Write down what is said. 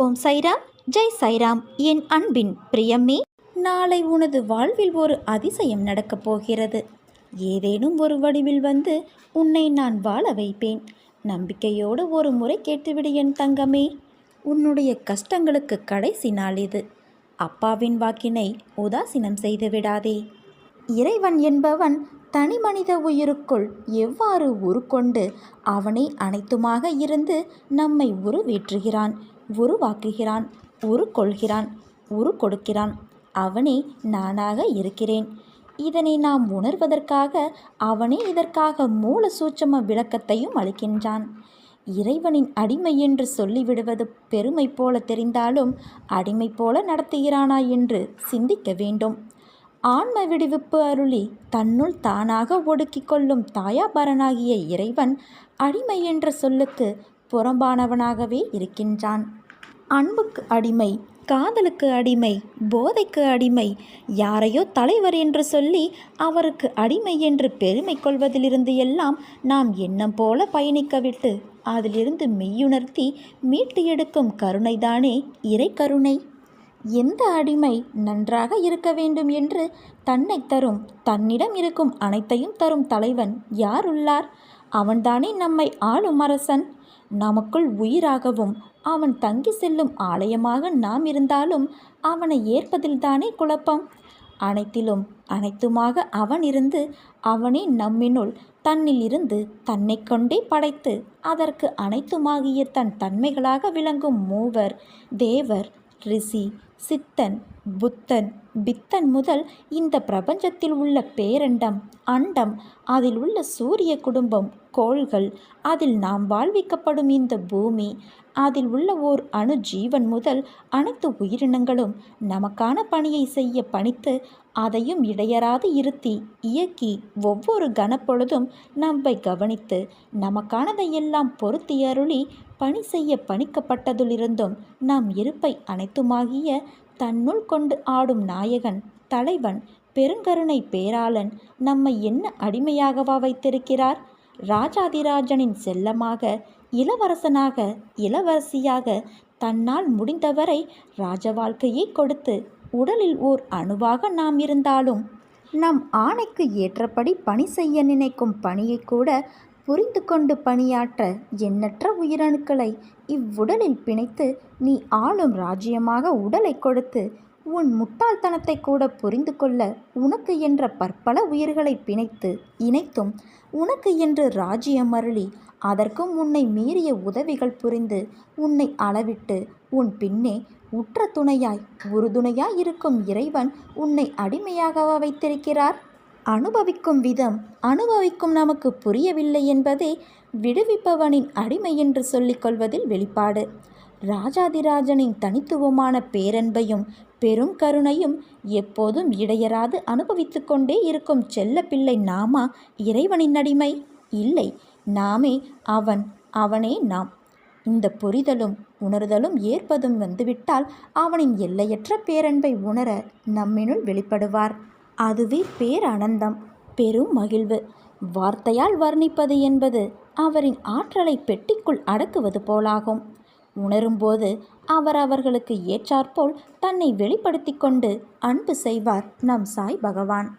ஓம் சைராம், ஜெய் சைராம். என் அன்பின் பிரியமே, நாளை உனது வாழ்வில் ஒரு அதிசயம் நடக்கப் போகிறது. ஏதேனும் ஒரு வடிவில் வந்து உன்னை நான் வாழ வைப்பேன். நம்பிக்கையோடு ஒரு முறை கேட்டுவிடு என் தங்கமே. உன்னுடைய கஷ்டங்களுக்கு கடைசி நாள் இது. அப்பாவின் வாக்கினை உதாசீனம் செய்து விடாதே. இறைவன் என்பவன் தனி மனித உயிருக்குள் எவ்வாறு உருக்கொண்டு அவனே அனைத்துமாக இருந்து நம்மை உருவேற்றுகிறான், உருவாக்குகிறான், உருக்கொள்கிறான், கொடுக்கிறான். அவனே நானாக இருக்கிறேன். இதனை நாம் உணர்வதற்காக அவனே இதற்காக மூல சூட்சம விளக்கத்தையும் அளிக்கின்றான். இறைவனின் அடிமை என்று சொல்லிவிடுவது பெருமை போல தெரிந்தாலும் அடிமை போல நடத்துகிறானா என்று சிந்திக்க வேண்டும். ஆன்ம விடுவிப்பு அருளி தன்னுள் தானாக ஒடுக்கிக் கொள்ளும் தாயாபரனாகிய இறைவன் அடிமை என்ற சொல்லுக்கு புறம்பானவனாகவே இருக்கின்றான். அன்புக்கு அடிமை, காதலுக்கு அடிமை, போதைக்கு அடிமை, யாரையோ தலைவர் என்று சொல்லி அவருக்கு அடிமை என்று பெருமை கொள்வதிலிருந்து எல்லாம் நாம் எண்ணம் போல பயணிக்கவிட்டு அதிலிருந்து மெய்யுணர்த்தி மீட்டு எடுக்கும் கருணைதானே இறை கருணை. எந்த அடிமை நன்றாக இருக்க வேண்டும் என்று தன்னை தரும், தன்னிடம் இருக்கும் அனைத்தையும் தரும் தலைவன் யார் உள்ளார்? அவன்தானே நம்மை ஆளும் அரசன். நமக்குள் உயிராகவும் அவன் தங்கி செல்லும் ஆலயமாக நாம் இருந்தாலும் அவனை ஏற்பதில்தானே குழப்பம். அனைத்திலும் அனைத்துமாக அவன் இருந்து அவனே நம்மினுள் தன்னில் இருந்து தன்னை கொண்டே படைத்து அதற்கு அனைத்துமாகிய தன் தன்மைகளாக விளங்கும் மூவர், தேவர், ரிஷி, சித்தன், புத்தன், பித்தன் முதல் இந்த பிரபஞ்சத்தில் உள்ள பேரண்டம், அண்டம், அதில் உள்ள சூரிய குடும்பம், கோள்கள், அதில் நாம் வாழ்விக்கப்படும் இந்த பூமி, அதில் உள்ள ஓர் அணு ஜீவன் முதல் அனைத்து உயிரினங்களும் நமக்கான பணியை செய்ய பணித்து அதையும் இடையறாது இருத்தி இயக்கி ஒவ்வொரு கணப்பொழுதும் நம்மை கவனித்து நமக்கானதையெல்லாம் பொருத்தி அருளி பணி செய்ய பணிக்கப்பட்டதிலிருந்தும் நம் இருப்பை அனைத்துமாகிய தன்னுள் கொண்டு ஆடும் நாயகன், தலைவன், பெருங்கருணை பேராளன் நம்மை என்ன அடிமையாகவா வைத்திருக்கிறார்? ராஜாதிராஜனின் செல்லமாக, இளவரசனாக, இளவரசியாக தன்னால் முடிந்தவரை ராஜ வாழ்க்கையை கொடுத்து உடலில் ஓர் அணுவாக நாம் இருந்தாலும் நம் ஆணைக்கு ஏற்றபடி பணி செய்ய நினைக்கும் பணியை கூட புரிந்து கொண்டு பணியாற்ற எண்ணற்ற உயிரணுக்களை இவ்வுடலில் பிணைத்து நீ ஆளும் ராஜ்யமாக உடலை கொடுத்து உன் முட்டாள்தனத்தை கூட புரிந்து கொள்ள உனக்கு என்ற பற்பல உயிர்களை பிணைத்து இணைத்தும் உனக்கு என்று ராஜ்யம் அருளி அதற்கும் உன்னை மீறிய உதவிகள் புரிந்து உன்னை அளவிட்டு உன் பின்னே உற்ற துணையாய் உறுதுணையாய் இருக்கும் இறைவன் உன்னை அடிமையாக வைத்திருக்கிறார். அனுபவிக்கும் விதம் அனுபவிக்கும் நமக்கு புரியவில்லை என்பதே விடுவிப்பவனின் அடிமை என்று சொல்லிக்கொள்வதில் வெளிப்பாடு. ராஜாதிராஜனின் தனித்துவமான பேரன்பையும் பெரும் கருணையும் எப்போதும் இடையறாது அனுபவித்து கொண்டே இருக்கும் செல்ல பிள்ளை நாமா இறைவனின் அடிமை? இல்லை, நாமே அவன், அவனே நாம். இந்த புரிதலும் உணர்தலும் ஏற்பதும் வந்துவிட்டால் அவனின் எல்லையற்ற பேரன்பை உணர நம்மினுள் வெளிப்படுவார். அதுவே பேரானந்தம், பெரும் மகிழ்வு. வார்த்தையால் வர்ணிப்பது என்பது அவரின் ஆற்றலை பெட்டிக்குள் அடக்குவது போலாகும். உணரும்போது அவர் அவர்களுக்கு ஏற்றாற்போல் தன்னை வெளிப்படுத்தி கொண்டு அன்பு செய்வார் நம் சாய் பகவான்.